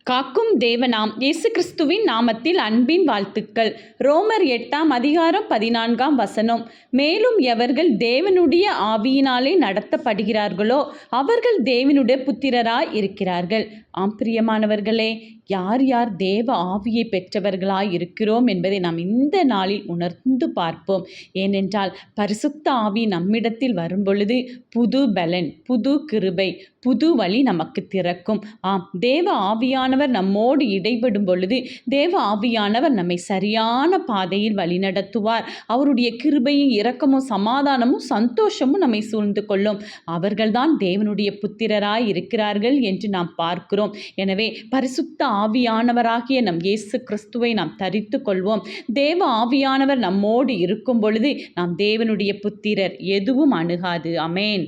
காக்கும் தேவனாம் இயேசு கிறிஸ்துவின் நாமத்தில் அன்பின் வாழ்த்துக்கள். ரோமர் 8:14 மேலும் எவர்கள் தேவனுடைய ஆவியினாலே நடத்தப்படுகிறார்களோ அவர்கள் தேவனுடைய புத்திரராய் இருக்கிறார்கள். பிரியமானவர்களே, யார் யார் தேவ ஆவியை பெற்றவர்களாய் இருக்கிறோம் என்பதை நாம் இந்த நாளில் உணர்ந்து பார்ப்போம். ஏனென்றால் பரிசுத்த ஆவி நம்மிடத்தில் வரும்பொழுது புது பலன், புது கிருபை, புது வழி நமக்கு திறக்கும். தேவ ஆவியானவர் நம்மோடு இடைபடும் பொழுது தேவ ஆவியானவர் நம்மை சரியான பாதையில் வழிநடத்துவார். அவருடைய கிருபையும் இரக்கமும் சமாதானமும் சந்தோஷமும் நம்மை சூழ்ந்து கொள்ளும். அவர்கள்தான் தேவனுடைய புத்திரராய் இருக்கிறார்கள் என்று நாம் பார்க்கிறோம். எனவே பரிசுத்த ஆவியானவராகிய நம் இயேசு கிறிஸ்துவை நாம் தரித்து கொள்வோம். தேவ ஆவியானவர் நம்மோடு இருக்கும் பொழுது நாம் தேவனுடைய புத்திரர், எதுவும் அணுகாது. ஆமென்.